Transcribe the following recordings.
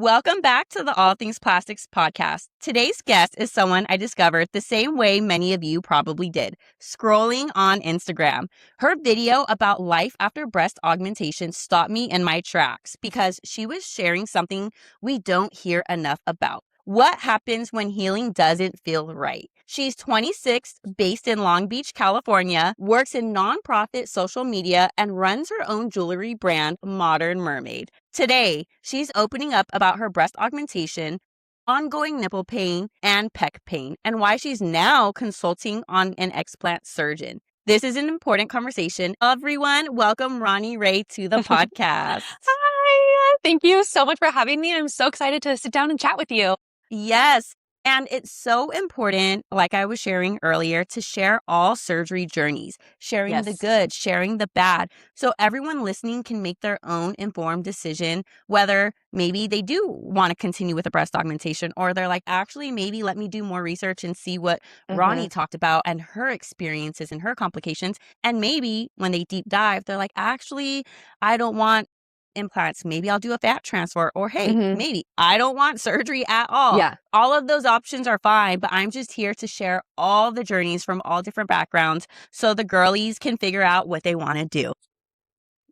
Welcome back to the All Things Plastics podcast. Today's guest is someone I discovered the same way many of you probably did, scrolling on Instagram. Her video about life after breast augmentation stopped me in my tracks because she was sharing something we don't hear enough about. What happens when healing doesn't feel right? She's 26, based in Long Beach, California, works in nonprofit social media, and runs her own jewelry brand, Modern Mermaid. Today, she's opening up about her breast augmentation, ongoing nipple pain, and pec pain, and why she's now consulting on an explant surgeon. This is an important conversation. Everyone, welcome Ronnie Ray to the podcast. Hi, thank you so much for having me. I'm so excited to sit down and chat with you. Yes. And it's so important, like I was sharing earlier, to share all surgery journeys, sharing the good, sharing the bad, so everyone listening can make their own informed decision, whether maybe they do want to continue with a breast augmentation or they're like, actually, maybe let me do more research and see what Ronnie talked about and her experiences and her complications. And maybe when they deep dive, they're like, actually, I don't want implants. Maybe I'll do a fat transfer, or hey, maybe I don't want surgery at all. Yeah. All of those options are fine, but I'm just here to share all the journeys from all different backgrounds so the girlies can figure out what they want to do.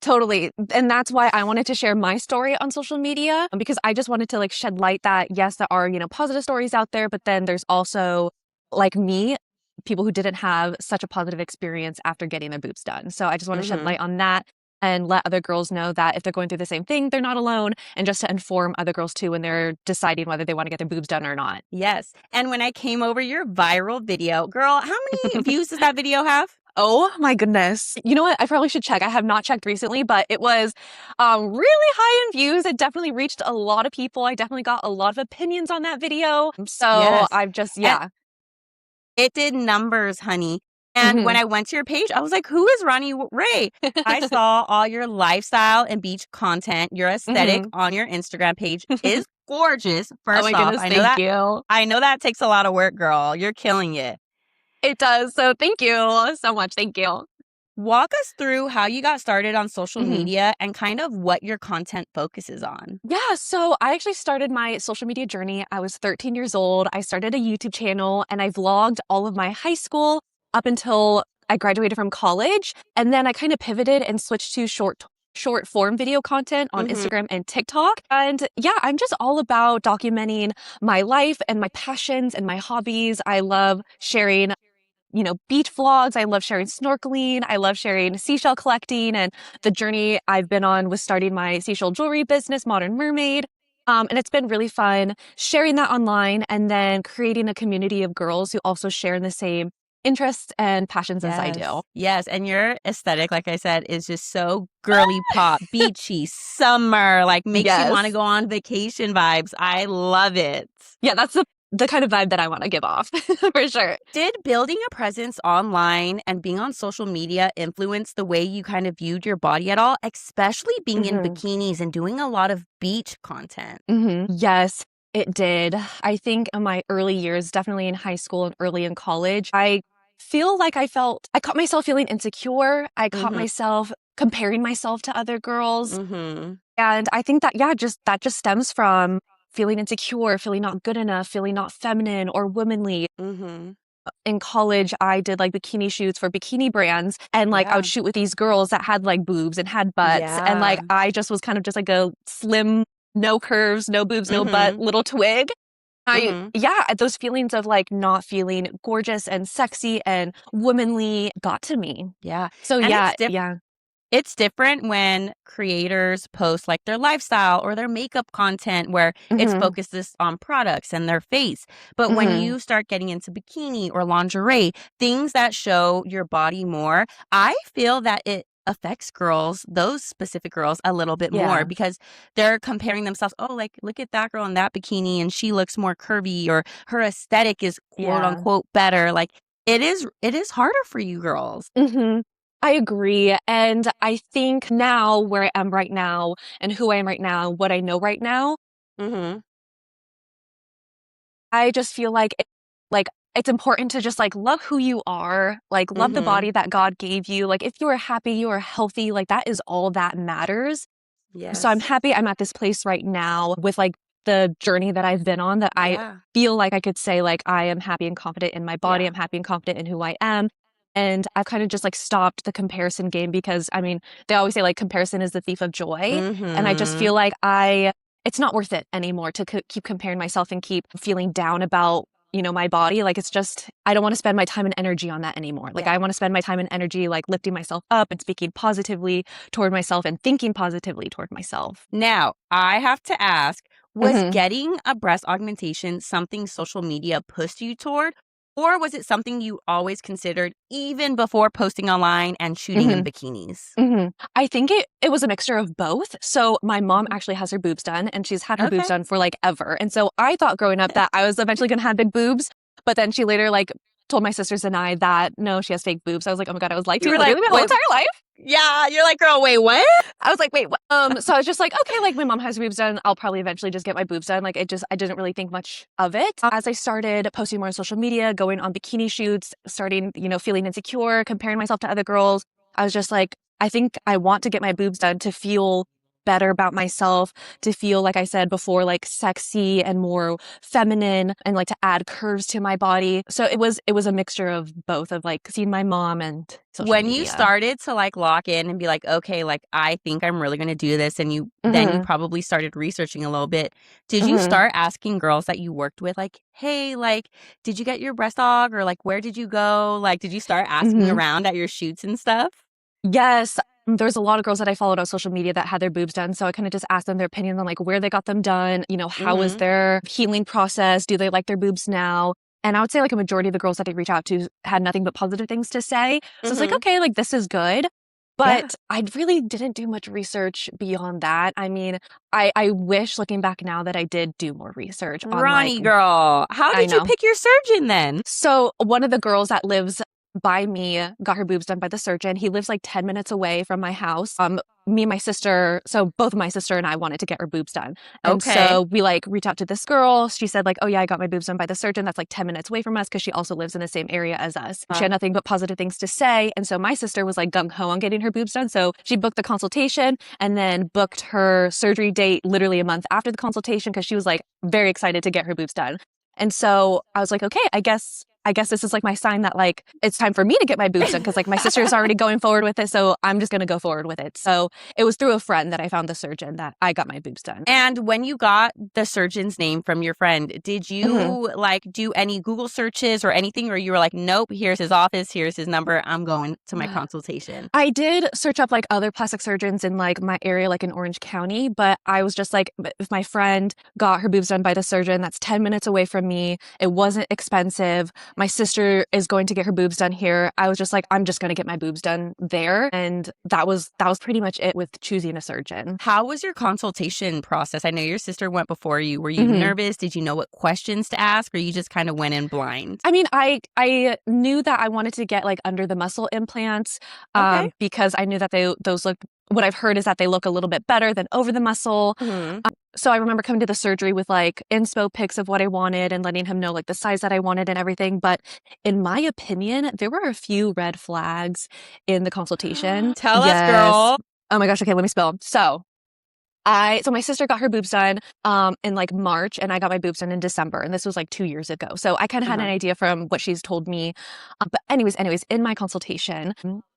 Totally. And that's why I wanted to share my story on social media, because I just wanted to shed light that yes, there are, positive stories out there, but then there's also, like me, people who didn't have such a positive experience after getting their boobs done. So I just want to shed light on that and let other girls know that if they're going through the same thing, they're not alone, and just to inform other girls too when they're deciding whether they want to get their boobs done or not. Yes. And when I came over your viral video, girl, how many views does that video have? Oh my goodness. You know what? I probably should check. I have not checked recently, but it was really high in views. It definitely reached a lot of people. I definitely got a lot of opinions on that video. So I've just, And it did numbers, honey. And when I went to your page, I was like, who is Ronnie Ray? I saw all your lifestyle and beach content. Your aesthetic on your Instagram page is gorgeous. First oh my off, goodness, thank you. I know that takes a lot of work, girl. You're killing it. It does. So thank you so much. Thank you. Walk us through how you got started on social media and kind of what your content focuses on. Yeah, so I actually started my social media journey. I was 13 years old. I started a YouTube channel and I vlogged all of my high school up until I graduated from college. And then I kind of pivoted and switched to short form video content on Instagram and TikTok. And yeah, I'm just all about documenting my life and my passions and my hobbies. I love sharing beach vlogs. I love sharing snorkeling. I love sharing seashell collecting and the journey I've been on with starting my seashell jewelry business, Modern Mermaid. And it's been really fun sharing that online and then creating a community of girls who also share the same interests and passions as I do. Yes. And your aesthetic, like I said, is just so girly pop, beachy, summer, makes you want to go on vacation vibes. I love it. Yeah, that's the kind of vibe that I want to give off for sure. Did building a presence online and being on social media influence the way you kind of viewed your body at all, especially being in bikinis and doing a lot of beach content? Yes, it did. I think in my early years, definitely in high school and early in college, I feel like I caught myself feeling insecure. I caught myself comparing myself to other girls. And I think that, that just stems from feeling insecure, feeling not good enough, feeling not feminine or womanly. In college, I did bikini shoots for bikini brands and I would shoot with these girls that had boobs and had butts. And I just was kind of just a slim, no curves, no boobs, no butt, little twig. Those feelings of not feeling gorgeous and sexy and womanly got to me. Yeah. So it's different when creators post their lifestyle or their makeup content where it's focused on products and their face. But when you start getting into bikini or lingerie, things that show your body more, I feel that it affects those specific girls a little bit more because they're comparing themselves. Oh, look at that girl in that bikini and she looks more curvy, or her aesthetic is quote unquote better. It is harder for you girls. I agree. And I think now where I am right now and who I am right now, what I know right now, I just feel like it's important to just love who you are, love the body that God gave you. If you are happy, you are healthy, that is all that matters. Yes. So I'm happy I'm at this place right now with the journey that I've been on that I Yeah. feel like I could say like I am happy and confident in my body. Yeah. I'm happy and confident in who I am. And I've kind of just like stopped the comparison game because I mean, they always say like comparison is the thief of joy. And I just Mm-hmm. feel like it's not worth it anymore to keep comparing myself and keep feeling down about, my body. Like it's just, I don't want to spend my time and energy on that anymore. Like Yeah. I want to spend my time and energy like lifting myself up and speaking positively toward myself and thinking positively toward myself. Now, I have to ask, was Hmm. getting a breast augmentation something social media pushed you toward? Or was it something you always considered even before posting online and shooting in Hmm. bikinis? Hmm. I think it was a mixture of both. So my mom Mhm. actually has her boobs done and she's had her boobs Okay. done for like ever. And so I thought growing up that I was eventually going to have big boobs, but then she later like told my sisters and I that no, she has fake boobs. I was like, oh my God, I was lied You to were like, literally my whole wait, entire life. yeah, you're like, girl, wait, what? I was like, wait, what? So I was just like, okay, like my mom has boobs done. I'll probably eventually just get my boobs done. Like I didn't really think much of it. As I started posting more on social media, going on bikini shoots, starting, feeling insecure, comparing myself to other girls, I was just like, I think I want to get my boobs done to feel better about myself, to feel, like I said before, like sexy and more feminine and like to add curves to my body. So it was a mixture of both of like seeing my mom and social When you media. started to like lock in and be like, okay, like I think I'm really going to do this, and then you Hmm. probably started researching a little bit. Did you Hmm. start asking girls that you worked with, like, hey, like, did you get your breast aug, or like, where did you go? Like, did you start asking Hmm. around at your shoots and stuff? Yes. There's a lot of girls that I followed on social media that had their boobs done. So I kind of just asked them their opinions on like where they got them done, how was Mm-hmm. their healing process? Do they like their boobs now? And I would say like a majority of the girls that I reach out to had nothing but positive things to say. So it's like, Mm-hmm. okay, like this is good. Yeah. But I really didn't do much research beyond that. I mean, I wish looking back now that I did do more research on like, Ronnie girl, how I did you know. pick your surgeon then? So one of the girls that lives by me got her boobs done by the surgeon. He lives like 10 minutes away from my house. Me and my sister, so both my sister and I wanted to get her boobs done. And Okay. so we like reached out to this girl. She said like, oh yeah, I got my boobs done by the surgeon. That's like 10 minutes away from us because she also lives in the same area as us. She had nothing but positive things to say. And so my sister was like gung ho on getting her boobs done. So she booked the consultation and then booked her surgery date literally a month after the consultation because she was like very excited to get her boobs done. And so I was like, okay, I guess this is like my sign that like it's time for me to get my boobs done because like my sister is already going forward with it. So I'm just going to go forward with it. So it was through a friend that I found the surgeon that I got my boobs done. And when you got the surgeon's name from your friend, did Hmm. you like do any Google searches or anything, or you were like, nope, here's his office, here's his number, I'm going to my consultation? I did search up like other plastic surgeons in like my area, like in Orange County, but I was just like, if my friend got her boobs done by the surgeon, that's 10 minutes away from me. It wasn't expensive. My sister is going to get her boobs done here. I was just like, I'm just going to get my boobs done there. And that was pretty much it with choosing a surgeon. How was your consultation process? I know your sister went before you. Were you Hmm. nervous? Did you know what questions to ask, or you just kind of went in blind? I mean, I knew that I wanted to get like under the muscle implants, Okay. because I knew that those look. What I've heard is that they look a little bit better than over the muscle. Hmm. So I remember coming to the surgery with like inspo pics of what I wanted and letting him know like the size that I wanted and everything. But in my opinion, there were a few red flags in the consultation. Tell us, Yes. girl. Oh my gosh. Okay, let me spill. So my sister got her boobs done in like March and I got my boobs done in December, and this was like 2 years ago. So I kind of had an Uh-huh. idea from what she's told me. But anyways, in my consultation,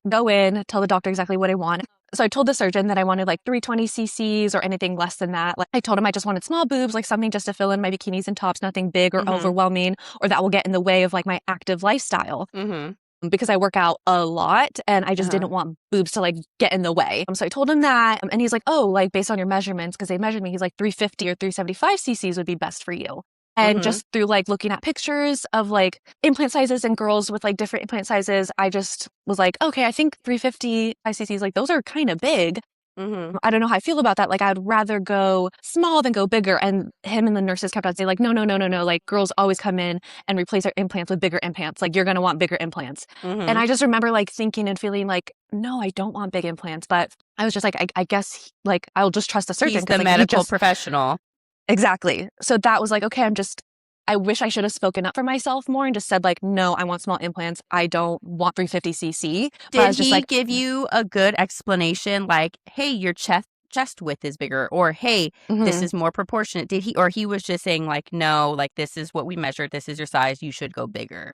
go in, tell the doctor exactly what I want. So I told the surgeon that I wanted like 320 cc's or anything less than that. Like I told him I just wanted small boobs, like something just to fill in my bikinis and tops, nothing big or Hmm. overwhelming or that will get in the way of like my active lifestyle Hmm. because I work out a lot and I just Uh-huh. didn't want boobs to like get in the way. So I told him that and he's like, oh, like based on your measurements, because they measured me, he's like 350 or 375 cc's would be best for you. And Hmm. just through like looking at pictures of like implant sizes and girls with like different implant sizes, I just was like, okay, I think 350 cc's, like those are kind of big. Hmm. I don't know how I feel about that. Like, I'd rather go small than go bigger. And him and the nurses kept on saying, like, no, no, no, no, no. Like, girls always come in and replace their implants with bigger implants. Like, you're going to want bigger implants. And Hmm. I just remember, like, thinking and feeling like, no, I don't want big implants. But I was just like, I guess, like, I'll just trust the surgeon He's the because, like, he medical just, professional. exactly. So that was like, okay, I wish I should have spoken up for myself more and just said, like, no, I want small implants. I don't want 350 cc. But I Did was just he like, give you a good explanation, like, hey, your chest chest width is bigger, or hey, this Mhm. is more proportionate. Did he, or he was just saying like, no, like this is what we measured, this is your size, you should go bigger?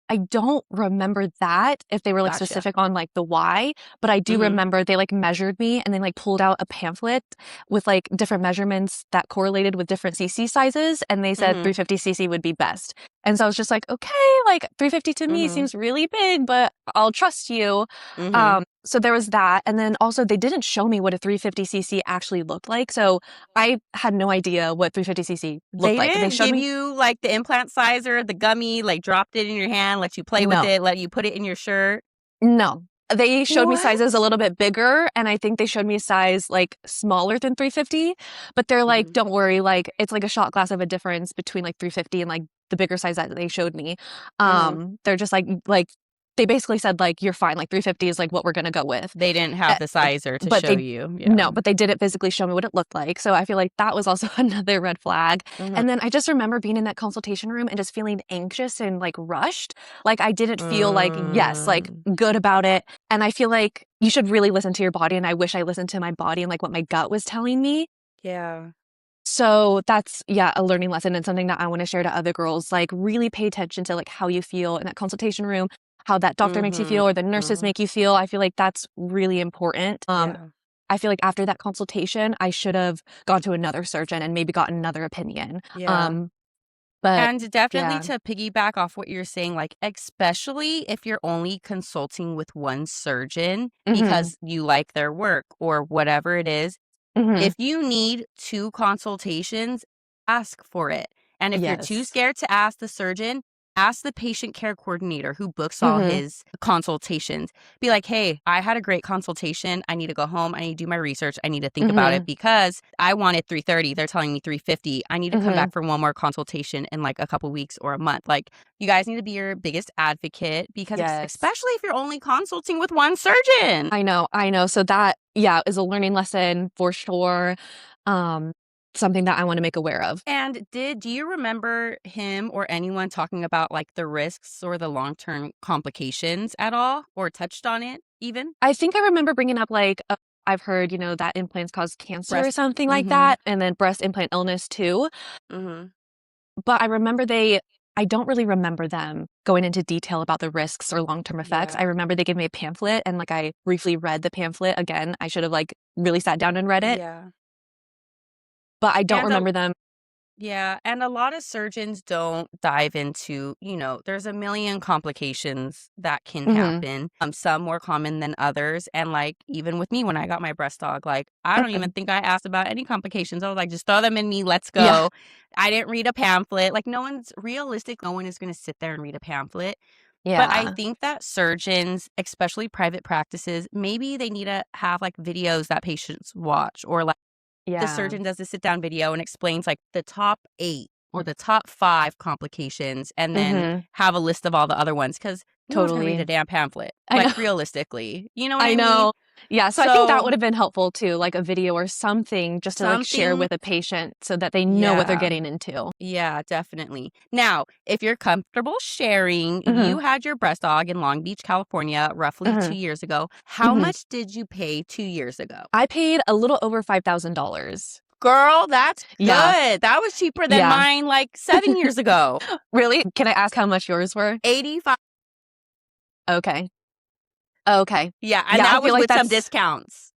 I don't remember that, if they were, like, Gotcha. specific on, like, the why, but I do Mm-hmm. remember they, like, measured me and then, like, pulled out a pamphlet with, like, different measurements that correlated with different CC sizes, and they said Mm-hmm. 350 CC would be best. And so I was just like, "Okay, like, 350 to me Mm-hmm. seems really big, but I'll trust you." Mm-hmm. So there was that, and then also they didn't show me what a 350 CC actually looked like, so I had no idea what 350 CC looked They like. They didn't showed give me you like the implant sizer, the gummy, like dropped it in your hand, let you play with no. it, let you put it in your shirt? No. They showed me sizes a What? little bit bigger, and I think they showed me a size, like, smaller than 350, but they're like, Mm-hmm. "Don't worry, like, it's like a shot glass of a difference between, like, 350 and, like, the bigger size that they showed me." Mm-hmm. They're just like, they basically said, like, "You're fine, like, 350 is, like, what we're gonna go with." They didn't Eh, have the sizer to but show they you. Yeah. no, but they didn't physically show me what it looked like, so I feel like that was also another red flag, Mm-hmm. and then I just remember being in that consultation room and just feeling anxious and, like, rushed, like, I didn't feel like, yes, like, Mm. good about it, and I feel like you should really listen to your body, and I wish I listened to my body and, like, what my gut was telling me. Yeah. So that's, yeah, a learning lesson and something that I wanna share to other girls, like, really pay attention to, like, how you feel in that consultation room, how that doctor makes you Mhm. feel or the nurses Mhm. make you feel. I feel like that's really important. Yeah. I feel like after that consultation, I should have gone to another surgeon and maybe gotten another opinion. Yeah. Um, but And definitely yeah. to piggyback off what you're saying, like, especially if you're only consulting with one surgeon Mhm. because you like their work or whatever it is, Mhm. if you need 2 consultations, ask for it. And if you're too Yes. scared to ask the surgeon, ask the patient care coordinator who books all Mhm. his consultations. Be like, "Hey, I had a great consultation. I need to go home. I need to do my research. I need to think about it Mhm. because I wanted 330. They're telling me 350. I need to come Mhm. back for one more consultation in like a couple weeks or a month." Like, you guys need to be your biggest advocate because Yes. especially if you're only consulting with one surgeon. I know, I know. So that, yeah, is a learning lesson for sure. Um, Something that I wanna make aware of. And do you remember him or anyone talking about like the risks or the long-term complications at all or touched on it even? I think I remember bringing up, like, I've heard, that implants cause cancer or Breast. something like Mhm. that, and then breast implant illness too, Mhm. but I don't really remember them going into detail about the risks or long-term effects. I Yeah. remember they gave me a pamphlet and, like, I briefly read the pamphlet. Again, I should have, like, really sat down and read it, Yeah. but I don't And a remember them. Yeah, and a lot of surgeons don't dive into, there's a million complications that can Mhm. happen. Some more common than others. And like even with me when I got my breast dog, like I don't even Mhm. think I asked about any complications. I was like, just throw them in me, let's Yeah. go. I didn't read a pamphlet. Like no one is gonna sit there and read a pamphlet. But I Yeah. think that surgeons, especially private practices, maybe they need to have like videos that patients watch or like the Yeah. surgeon does a sit down video and explains like the top 8 or the top 5 complications and then Mhm. have a list of all the other ones because no one's going to read a Totally. damn pamphlet, I know. like realistically. You know what I I mean? know. Yeah, so I think that So would have been helpful too, like a video or something just to, like, share something, with a patient so that they know what they're yeah. getting into. Yeah, definitely. Now, if you're comfortable sharing, you Mhm. had your breast dog in Long Beach, California, roughly Mhm. 2 years ago. How Mhm. much did you pay 2 years ago? I paid a little over $5,000. Girl, that's Yeah, good. That was cheaper than yeah. mine like 7 years ago. Really? Can I ask how much yours were? 85. Okay. Okay. Yeah, and Yeah, I that feel was like with some that's discounts.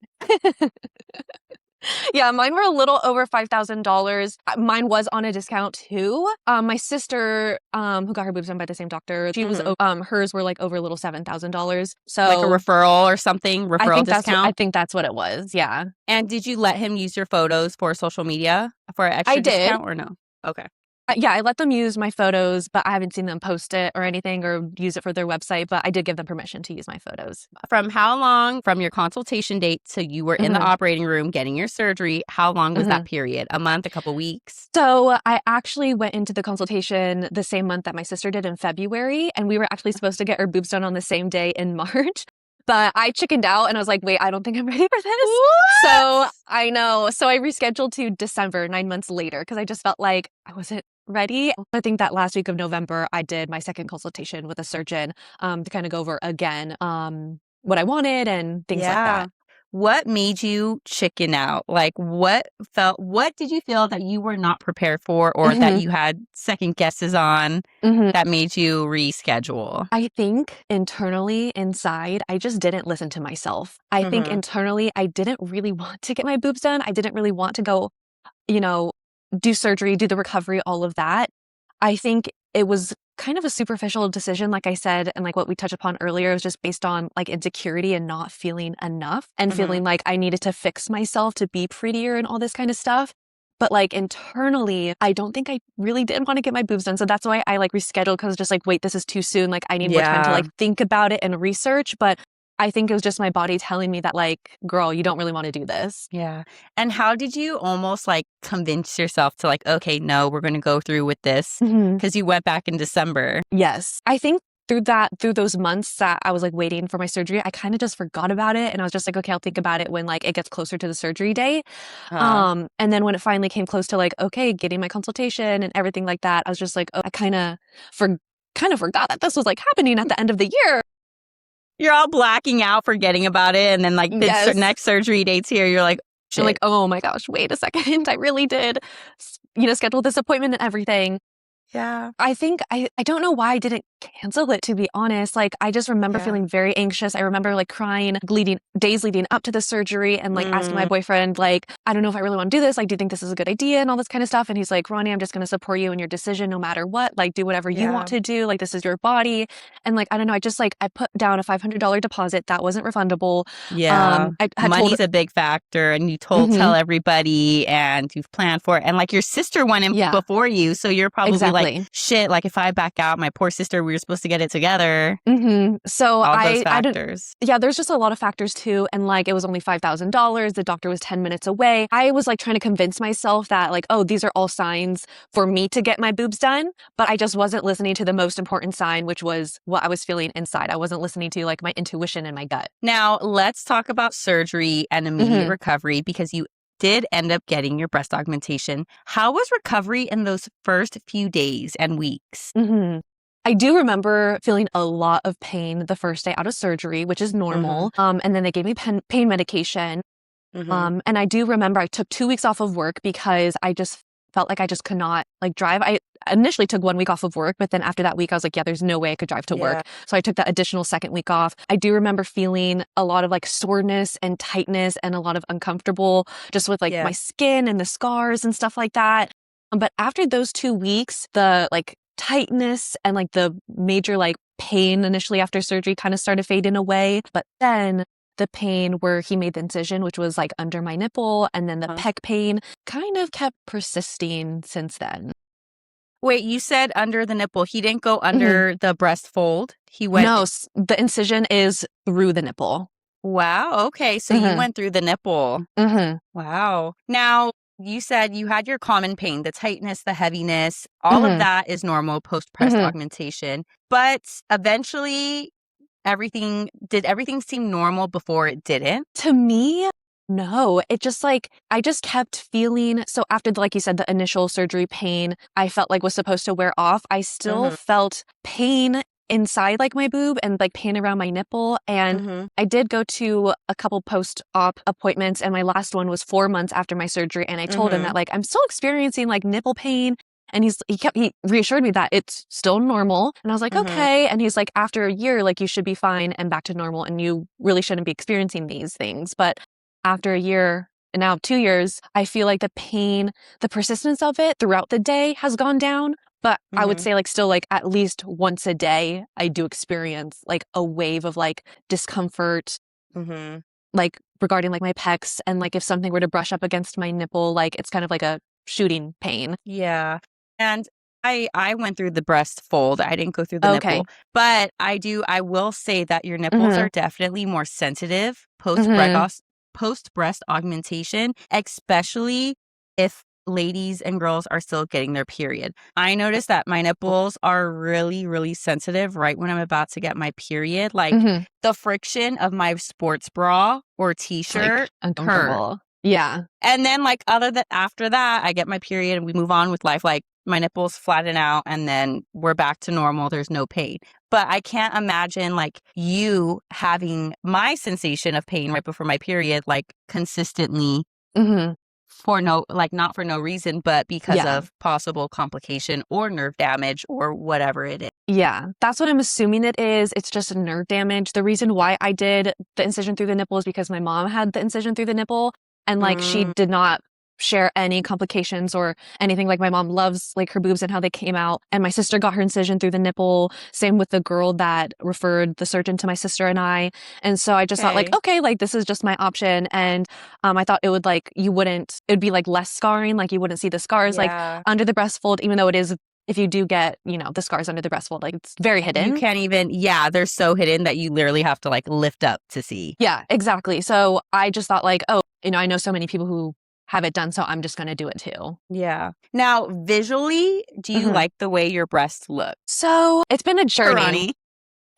yeah, mine were a little over $5,000. Mine was on a discount too. My sister, who got her boobs done by the same doctor, she was Mhm. hers were like over a little $7,000. Like a So referral or something, referral I discount? think that's what it was. Yeah. And did you let him use your photos for social media for an I extra did. discount or no? Okay. Yeah, I let them use my photos, but I haven't seen them post it or anything or use it for their website, but I did give them permission to use my photos. From how long from your consultation date to you were in the Mhm. operating room getting your surgery, how long was that Mhm. period? A month, a couple weeks? So, I actually went into the consultation the same month that my sister did in February, and we were actually supposed to get our boobs done on the same day in March, but I chickened out and I was like, "Wait, I don't think I'm ready for this." So, What? I know. So, I rescheduled to December, 9 months later, because I just felt like I wasn't ready. I think that last week of November, I did my second consultation with a surgeon, to kinda go over again, what I wanted and things like Yeah. that. what made you chicken out? Like what did you feel that you were not prepared for or that you had second guesses on that made you reschedule? I think internally inside, I just didn't listen to myself. I think internally, I didn't really want to get my boobs done. I didn't really want to go, you know, do surgery, do the recovery, all of that. I think it was kind of a superficial decision, like I said, and like what we touched upon earlier, was just based on like insecurity and not feeling enough and feeling like I needed to fix myself to be prettier and all this kind of stuff. But like internally, I don't think I really did want to get my boobs done. So that's why I like rescheduled, because just like, wait, this is too soon. Like I need more time to like think about it and research. But I think it was just my body telling me that like, girl, you don't really want to do this. Yeah. And how did you almost like convince yourself to like, okay, no, we're going to go through with this? Because you went back in December. Yes. I think through those months that I was like waiting for my surgery, I kind of just forgot about it. And I was just like, okay, I'll think about it when like it gets closer to the surgery day. And then when it finally came close to like, okay, getting my consultation and everything like that, I was just like, oh, I kind of forgot that this was like happening at the end of the year. You're all blacking out, forgetting about it. And then like the next surgery date's here. You're like, shit. You're like, oh my gosh, wait a second. I really did, schedule this appointment and everything. Yeah. I think I don't know why I didn't cancel it, to be honest. Like, I just remember feeling very anxious. I remember like crying days leading up to the surgery and like asking my boyfriend, like, I don't know if I really want to do this. Like, do you think this is a good idea and all this kind of stuff? And he's like, Ronnie, I'm just going to support you in your decision no matter what. Like, do whatever you want to do. Like, this is your body. And like, I don't know. I just like, I put down a $500 deposit that wasn't refundable. Yeah. Money's a big factor, and you tell everybody and you've planned for it. And like your sister went in before you. So you're probably like, shit, like if I back out, my poor sister, we were supposed to get it together. So all those factors. There's just a lot of factors too. And like, it was only $5,000. The doctor was 10 minutes away. I was like trying to convince myself that like, oh, these are all signs for me to get my boobs done. But I just wasn't listening to the most important sign, which was what I was feeling inside. I wasn't listening to like my intuition and my gut. Now let's talk about surgery and immediate recovery, because you did end up getting your breast augmentation. How was recovery in those first few days and weeks? I do remember feeling a lot of pain the first day out of surgery, which is normal. And then they gave me pain medication. And I do remember I took 2 weeks off of work because I just felt like I just could not like drive. I initially took 1 week off of work, but then after that week, I was like, yeah, there's no way I could drive to work. So I took that additional second week off. I do remember feeling a lot of like soreness and tightness and a lot of uncomfortable just with like my skin and the scars and stuff like that. But after those 2 weeks, the like tightness and like the major like pain initially after surgery kind of started fading away. But then the pain where he made the incision, which was like under my nipple, and then the pec pain kind of kept persisting since then. Wait, you said under the nipple. He didn't go under the breast fold? He went... No, the incision is through the nipple. Wow. Okay. So you went through the nipple. Wow. Now, you said you had your common pain, the tightness, the heaviness. All of that is normal post-breast augmentation. But eventually, did everything seem normal before it didn't? To me, no. It just like, I just kept feeling, so after, like you said, the initial surgery pain, I felt like was supposed to wear off. I still felt pain inside like my boob and like pain around my nipple. And I did go to a couple post-op appointments, and my last one was 4 months after my surgery. And I told him that like, I'm still experiencing like nipple pain. And he reassured me that it's still normal. And I was like, okay. And he's like, after a year, like you should be fine and back to normal, and you really shouldn't be experiencing these things. But after a year and now 2 years, I feel like the pain, the persistence of it throughout the day has gone down. But I would say like still like at least once a day, I do experience like a wave of like discomfort, like regarding like my pecs. And like if something were to brush up against my nipple, like it's kind of like a shooting pain. Yeah. And I went through the breast fold. I didn't go through the nipple. But I will say that your nipples are definitely more sensitive post-breast augmentation, especially if ladies and girls are still getting their period. I noticed that my nipples are really, really sensitive right when I'm about to get my period. Like the friction of my sports bra or t-shirt like uncomfortable. Yeah. And then like after that, I get my period and we move on with life. Like my nipples flatten out and then we're back to normal. There's no pain. But I can't imagine like you having my sensation of pain right before my period, like consistently Mm-hmm. for no, like not for no reason, but because Yeah. of possible complication or nerve damage or whatever it is. Yeah, that's what I'm assuming it is. It's just nerve damage. The reason why I did the incision through the nipple is because my mom had the incision through the nipple and like she Mm, did not share any complications or anything. Like my mom loves like her boobs and how they came out. And my sister got her incision through the nipple. Same with the girl that referred the surgeon to my sister and I. And so I just thought like, okay. okay, like this is just my option. And I thought it would like, it'd be like less scarring. Like you wouldn't see the scars like Yeah. under the breast fold, even though it is if you do get, the scars under the breast fold, like it's very You hidden. can't even, yeah, they're so hidden that you literally have to like lift up to see. Yeah, exactly. So I just thought like, oh, I know so many people who have it done, so I'm just going to do it too. Yeah. Now, visually, do you Mhm. like the way your breasts look? So it's been a journey. Karani.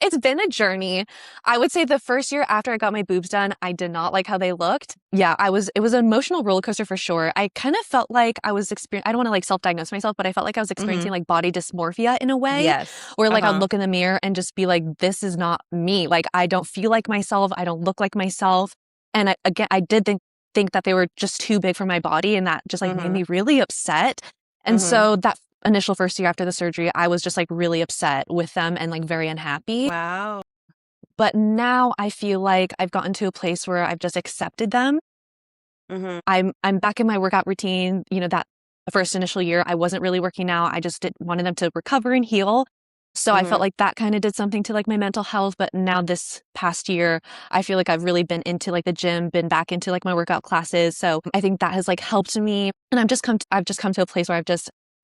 It's been a journey. I would say the first year after I got my boobs done, I did not like how they looked. Yeah, it was an emotional roller coaster for sure. I kind of felt like I was I don't want to like self-diagnose myself, but I felt like I was experiencing like body dysmorphia in a way Yes. where like I'd look in the mirror and just be like, this is not me. Like I don't feel like myself. I don't look like myself. And I did think that they were just too big for my body. And that just like made me really upset. And so that initial first year after the surgery, I was just like really upset with them and like very unhappy. Wow. But now I feel like I've gotten to a place where I've just accepted them. I'm back in my workout routine. That first initial year, I wasn't really working out. I just wanted them to recover and heal. So I felt like that kind of did something to like my mental health. But now this past year, I feel like I've really been into like the gym, been back into like my workout classes. So I think that has like helped me. And I've just come to a place where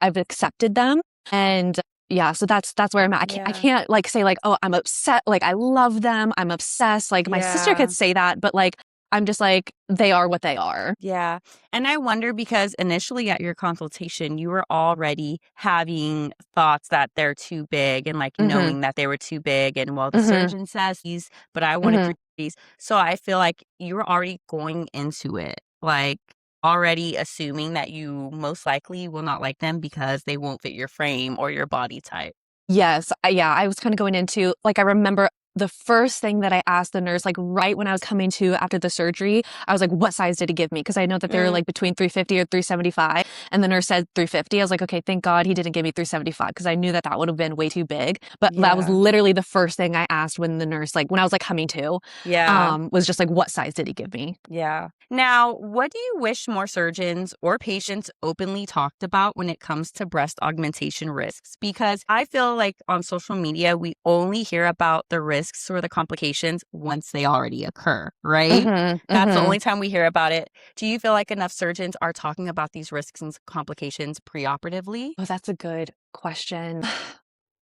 I've accepted them. And yeah, so that's where I'm at. I can't like say like, oh, I'm upset. Like I love them. I'm obsessed. Like my sister could say that, but like, I'm just like, they are what they are. Yeah. And I wonder because initially at your consultation, you were already having thoughts that they're too big and like Mm-hmm. knowing that they were too big. And well, the Mm-hmm. surgeon says these, but I want to Mm-hmm. create these. So I feel like you were already going into it, like already assuming that you most likely will not like them because they won't fit your frame or your body type. Yes. Yeah. I was kind of going into, like, I remember the first thing that I asked the nurse, like right when I was coming to after the surgery, I was like, what size did he give me? Because I know that they're like between 350 or 375. And the nurse said 350. I was like, okay, thank God he didn't give me 375 because I knew that would have been way too big. But that was Yeah. literally the first thing I asked when the nurse, like when I was like coming to, Yeah. was just like, what size did he give me? Yeah. Now, what do you wish more surgeons or patients openly talked about when it comes to breast augmentation risks? Because I feel like on social media, we only hear about the risks or the complications once they already occur, right? Mm-hmm. That's the Mm-hmm. only time we hear about it. Do you feel like enough surgeons are talking about these risks and complications preoperatively? Oh, that's a good question.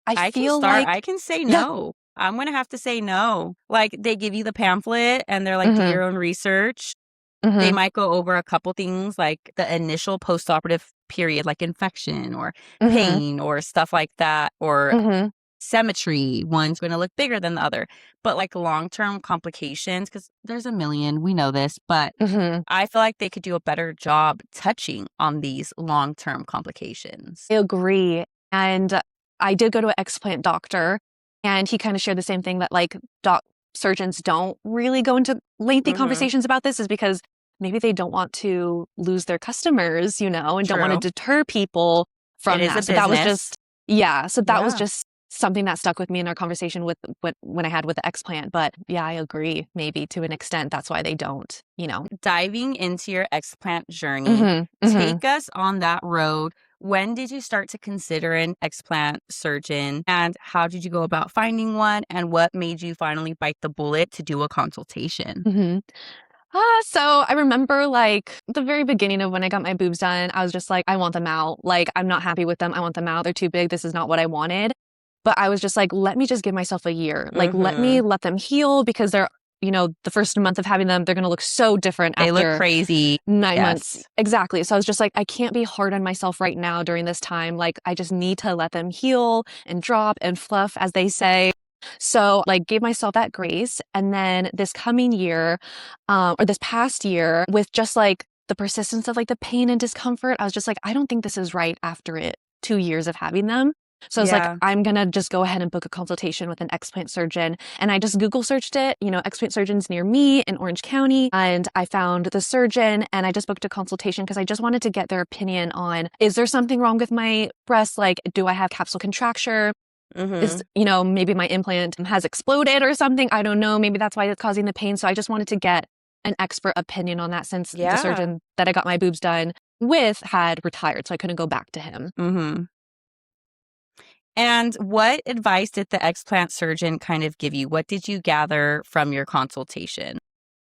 I can feel start. like, I can say yeah. no. I'm going to have to say no. Like they give you the pamphlet and they're like, do Mm-hmm. your own research. They Mm-hmm. might go over a couple things like the initial postoperative period, like infection or Mm-hmm. pain or stuff like that, or Mm-hmm. symmetry. One's going to look bigger than the other. But like long-term complications, because there's a million, we know this, but Mm-hmm. I feel like they could do a better job touching on these long-term complications. I agree. And I did go to an explant doctor, and he kind of shared the same thing that like surgeons don't really go into lengthy Mm-hmm. conversations about this is because maybe they don't want to lose their customers, and don't want to True. deter people It from is a that. So that was business. just, yeah. So that was Yeah. just something that stuck with me in our conversation with when I had with the explant. But yeah, I agree. Maybe to an extent, that's why they don't. Diving into your explant journey, Mm-hmm. Mm-hmm. take us on that road. When did you start to consider an explant surgeon and how did you go about finding one and what made you finally bite the bullet to do a consultation? Mm-hmm. So I remember like the very beginning of when I got my boobs done, I was just like, I want them out. Like, I'm not happy with them. I want them out. They're too big. This is not what I wanted. But I was just like, let me just give myself a year. Like, Mhm. let them heal because the first month of having them, they're going to look so different They look after crazy. 9 months. Yes. Exactly. So I was just like, I can't be hard on myself right now during this time. Like, I just need to let them heal and drop and fluff, as they say. So like gave myself that grace. And then this coming year, or this past year with just like the persistence of like the pain and discomfort, I was just like, I don't think this is right after it 2 years of having them. So I was like, Yeah. I'm going to just go ahead and book a consultation with an explant surgeon. And I just Google searched it, explant surgeons near me in Orange County. And I found the surgeon and I just booked a consultation because I just wanted to get their opinion on, is there something wrong with my breast? Like, do I have capsule contracture? Is, maybe my implant has exploded or something. I don't know. Maybe that's why it's causing the pain. So I just wanted to get an expert opinion on that since the Yeah. surgeon that I got my boobs done with had retired. So I couldn't go back to him. Mm-hmm. And what advice did the explant surgeon kind of give you? What did you gather from your consultation?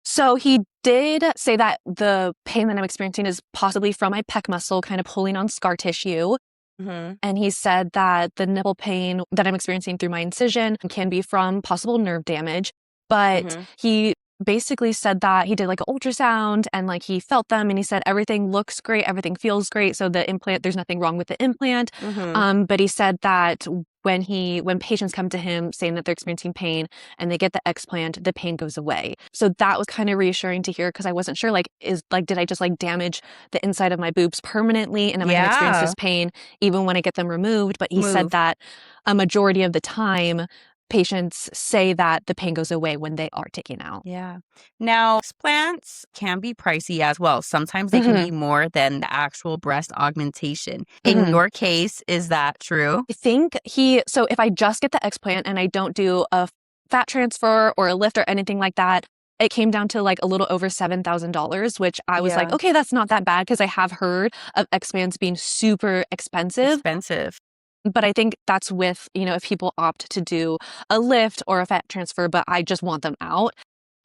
So he did say that the pain that I'm experiencing is possibly from my pec muscle kind of pulling on scar tissue. Mm-hmm. And he said that the nipple pain that I'm experiencing through my incision can be from possible nerve damage. But he basically said that he did like an ultrasound and like he felt them and he said everything looks great, everything feels great. So the implant, there's nothing wrong with the implant. But he said that when patients come to him saying that they're experiencing pain and they get the explant, the pain goes away. So that was kind of reassuring to hear because I wasn't sure did I just like damage the inside of my boobs permanently and am I going to experience this pain even when I get them removed? But he said that a majority of the time patients say that the pain goes away when they are taken out. Yeah. Now, explants can be pricey as well. Sometimes they can be more than the actual breast augmentation. In your case, is that true? I think so if I just get the explant and I don't do a fat transfer or a lift or anything like that, it came down to like a little over $7,000, which I was like, okay, that's not that bad because I have heard of explants being super expensive. But I think that's with, if people opt to do a lift or a fat transfer, but I just want them out.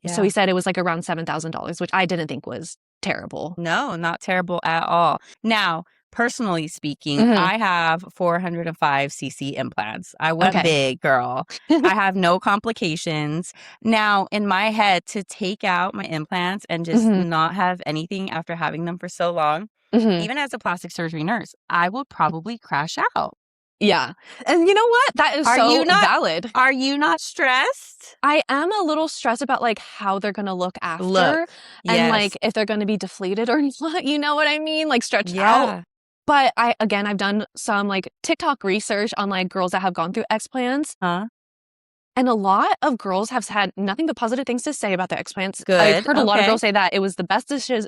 Yeah. So he said it was like around $7,000, which I didn't think was terrible. No, not terrible at all. Now, personally speaking, I have 405cc implants. I went big, girl. I have no complications. Now, in my head, to take out my implants and just not have anything after having them for so long, even as a plastic surgery nurse, I will probably crash out. Yeah. And you know what? That is valid. Are you not stressed? I am a little stressed about like how they're going to look after and like if they're going to be deflated or not, you know what I mean? Like stretched out. But I've done some like TikTok research on like girls that have gone through explants. And a lot of girls have had nothing but positive things to say about their explants. Good. I've heard a lot of girls say that it was the best dishes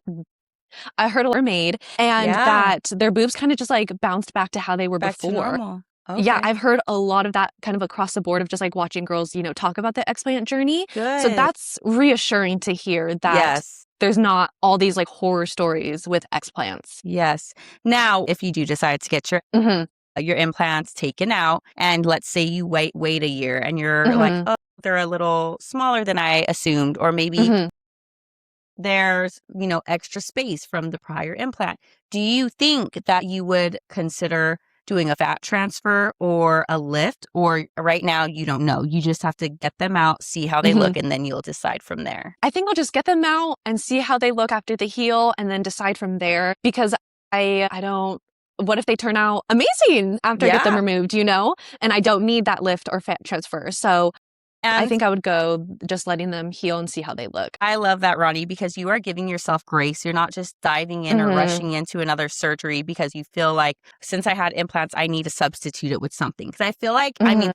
I heard a lot were made and that their boobs kind of just like bounced back to how they were before. To normal. Okay. Yeah, I've heard a lot of that kind of across the board of just like watching girls, talk about the explant journey. Good. So that's reassuring to hear that there's not all these like horror stories with explants. Yes. Now, if you do decide to get your implants taken out and let's say you wait a year and you're like, oh, they're a little smaller than I assumed, or maybe there's, extra space from the prior implant. Do you think that you would consider doing a fat transfer or a lift, or right now you don't know? You just have to get them out, see how they look, and then you'll decide from there. I think I'll just get them out and see how they look after the heal and then decide from there because I don't, what if they turn out amazing after I get them removed, and I don't need that lift or fat transfer. So I think I would go just letting them heal and see how they look. I love that, Ronnie, because you are giving yourself grace. You're not just diving in or rushing into another surgery because you feel like, since I had implants, I need to substitute it with something. Because I feel like, I'm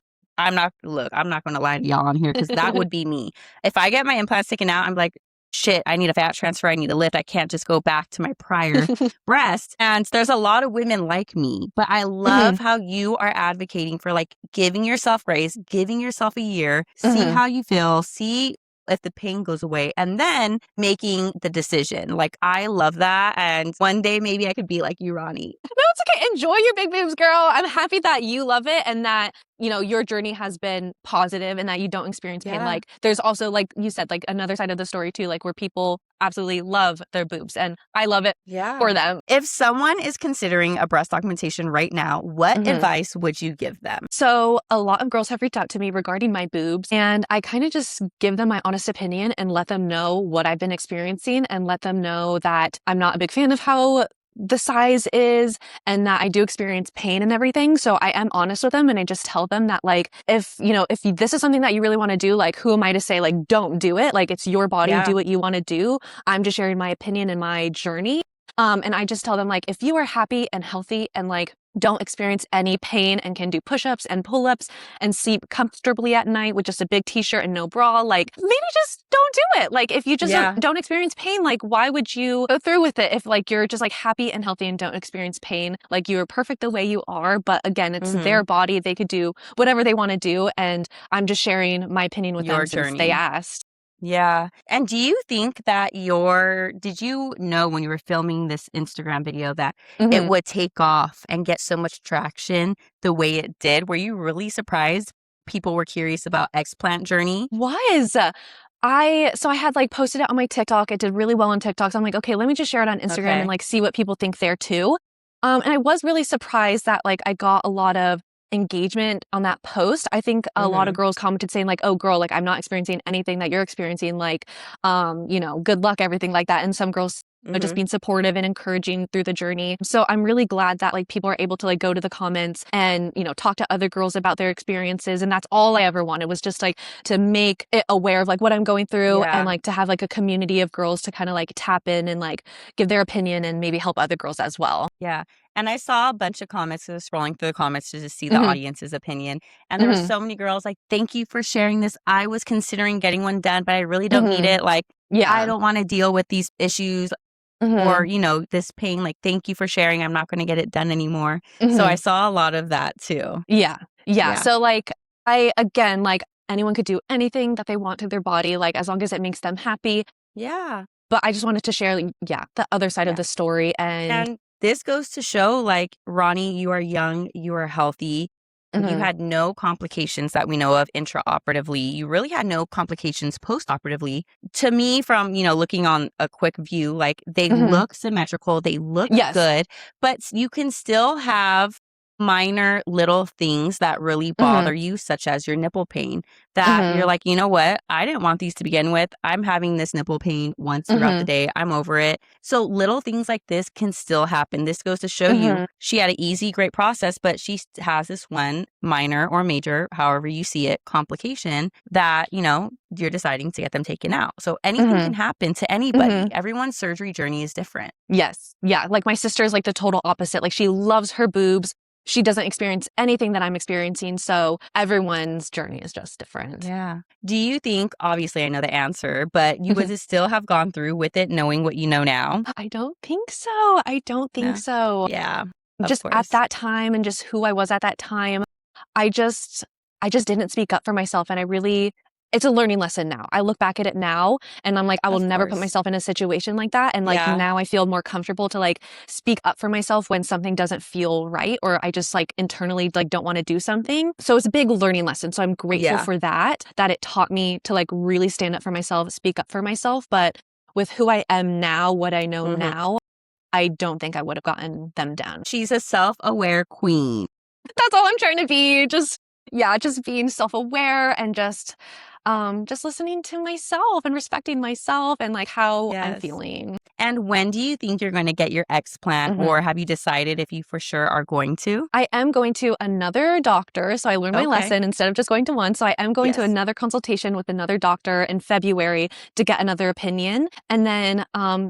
not going to lie to y'all on here because that would be me. If I get my implants taken out, I'm like, shit, I need a fat transfer. I need a lift. I can't just go back to my prior breast. And there's a lot of women like me, but I love how you are advocating for like giving yourself grace, giving yourself a year, see how you feel, see if the pain goes away, and then making the decision. Like, I love that. And one day maybe I could be like you, Ronnie. No, it's okay. Enjoy your big boobs, girl. I'm happy that you love it and that, your journey has been positive and that you don't experience pain. Like, there's also, like you said, like another side of the story too, like where people absolutely love their boobs and I love it for them. If someone is considering a breast augmentation right now, what advice would you give them? So a lot of girls have reached out to me regarding my boobs and I kind of just give them my honest opinion and let them know what I've been experiencing and let them know that I'm not a big fan of how the size is and that I do experience pain and everything. So I am honest with them and I just tell them that like, if this is something that you really want to do, like who am I to say like, don't do it? Like it's your body, do what you want to do. I'm just sharing my opinion and my journey. And I just tell them like, if you are happy and healthy and like don't experience any pain and can do push-ups and pull-ups and sleep comfortably at night with just a big t-shirt and no bra, like maybe just don't do it. Like if you just Yeah. don't experience pain, like why would you go through with it if like you're just like happy and healthy and don't experience pain? Like you are perfect the way you are, but again, it's their body. They could do whatever they want to do, and I'm just sharing my opinion with Your them since they journey. asked. Yeah. And do you think that did you know when you were filming this Instagram video that it Mhm. would take off and get so much traction the way it did? Were you really surprised people were curious about explant journey? Was. So I had like posted it on my TikTok. It did really well on TikTok. So I'm like, okay, let me just share it on Instagram and Okay. like see what people think there too. And I was really surprised that like I got a lot of engagement on that post. I think a lot of Mhm. girls commented saying like, "Oh girl, like I'm not experiencing anything that you're experiencing, like good luck, everything like that." And some girls just Mhm. being supportive and encouraging through the journey. So I'm really glad that like people are able to like go to the comments and, talk to other girls about their experiences. And that's all I ever wanted was just like to make it aware of like what I'm going through and Yeah. like to have like a community of girls to kind of like tap in and like give their opinion and maybe help other girls as well. Yeah. And I saw a bunch of comments. I was scrolling through the comments to just see the Mhm. audience's opinion. And there were Mhm. so many girls like, thank you for sharing this. I was considering getting one done, but I really don't need Mhm. it. Like, I Yeah. don't want to deal with these issues or, Mhm. this pain. Like, thank you for sharing. I'm not going to get it done anymore. So I Mhm. saw a lot of that too. Yeah. Yeah. Yeah. So like I again like anyone could do anything that they want to their body like as long as it makes them happy. Yeah. But I just wanted to share like, yeah, the other side of Yeah. the story and And this goes to show, like, Ronnie, you are young, you are healthy. You mhm. had no complications that we know of intraoperatively. You really had no complications postoperatively. To me, from, looking on a quick view, like they Mhm. look symmetrical, they look Yes. good, but you can still have minor little things that really Mhm. bother you, such as your nipple pain, that you're Mhm. like, you know what? I didn't want these to begin with. I'm having this nipple pain once throughout the Mhm. day. I'm over it. So little things like this can still happen. This goes to show you Mhm. she had an easy, great process, but she has this one minor or major, however you see it, complication that, you're deciding to get them taken out. So anything can Mhm. happen to anybody. Mhm. Everyone's surgery journey is different. Yes. Yeah. Like my sister is like the total opposite. Like she loves her boobs. She doesn't experience anything that I'm experiencing. So everyone's journey is just different. Yeah. Do you think, obviously I know the answer, but you Mhm. would still have gone through with it knowing what you know now? I don't think so. I don't think No. so. Yeah, of Just at course. that time and just who I was at that time, I just I just didn't speak up for myself and I really it's a learning lesson now. I look back at it now and I'm like, I will Of never put course. myself in a situation like that. And like Yeah. now I feel more comfortable to like speak up for myself when something doesn't feel right or I just like internally like don't want to do something. So it's a big learning lesson. So I'm grateful Yeah. for that it taught me to like really stand up for myself, speak up for myself. But with who I am now, what I know Mhm. now, I don't think I would have gotten them done. She's a self-aware queen. That's all I'm trying to be. Just yeah, just being self-aware and just listening to myself and respecting myself and like how I'm Yes. feeling. And when do you think you're gonna get your explant, Mhm. or have you decided if you for sure are going to? I am going to another doctor, so I learned my Okay. lesson instead of just going to one. So I am going to Yes. another consultation with another doctor in February to get another opinion, and then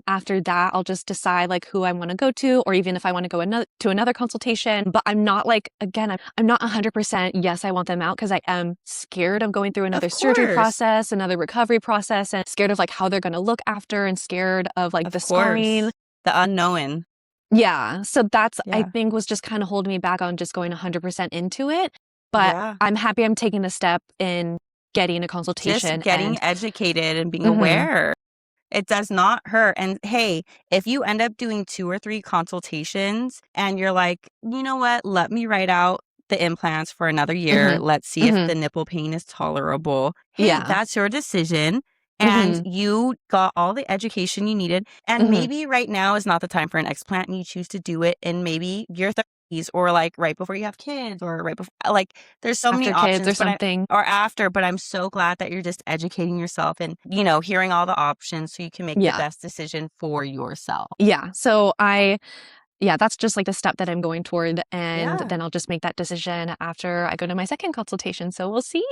after that, I'll just decide like who I want to go to, or even if I want to go to another consultation. But I'm not like again, I'm not 100% yes, I want them out because I am scared of going through Of another surgery course. process, another recovery process, and scared of like how they're going to look after, and scared of like Of the scarring. course. The unknown. Yeah, so that's I Yeah. think was just kinda holding me back on just going 100% into it, but Yeah. I'm happy I'm taking the step in getting a Just consultation getting and educated and being mhm, aware. It does not hurt. And hey, if you end up doing 2 or 3 consultations and you're like, "You know what? Let me write out the implants for another year. mhm, Let's see if mhm, the nipple pain is tolerable." Hey, yeah, that's your decision. And mhm, you got all the education you needed. And mhm, maybe right now is not the time for an explant and you choose to do it in maybe your 30s or like right before you have kids or right before, like, there's so many after kids or options, something. or after, but I'm so glad that you're just educating yourself and, hearing all the options so you can make the Yeah, best decision for yourself. yeah, so yeah, that's just, like, the step that I'm going toward, and Yeah. then I'll just make that decision after I go to my second consultation, so we'll see.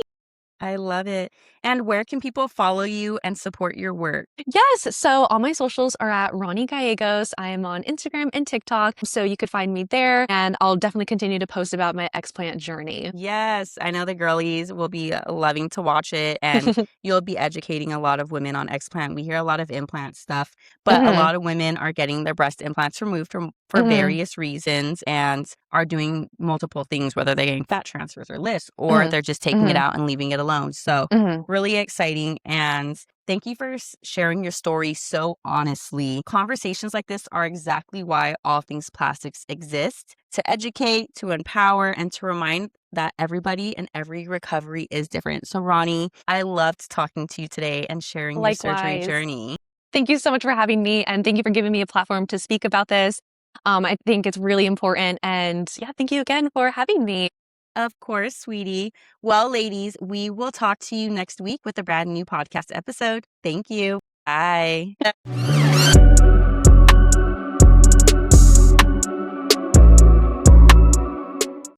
I love it. And where can people follow you and support your work? Yes. So all my socials are at Ronnie Gallegos. I am on Instagram and TikTok. So you could find me there. And I'll definitely continue to post about my explant journey. Yes, I know the girlies will be loving to watch it, and you'll be educating a lot of women on explant. We hear a lot of implant stuff, but a Hmm. lot of women are getting their breast implants removed for Hmm. various reasons and are doing multiple things, whether they're getting fat transfers or lifts, or Hmm. they're just taking it Hmm. out and leaving it alone. So, Hmm. really exciting. And thank you for sharing your story so honestly. Conversations like this are exactly why All Things Plastics exist, to educate, to empower, and to remind that everybody and every recovery is different. So, Ronnie, I loved talking to you today and sharing your surgery Likewise. journey. Thank you so much for having me. And thank you for giving me a platform to speak about this. I think it's really important. And yeah, thank you again for having me. Of course, sweetie. Well, ladies, we will talk to you next week with a brand new podcast episode. Thank you. Bye.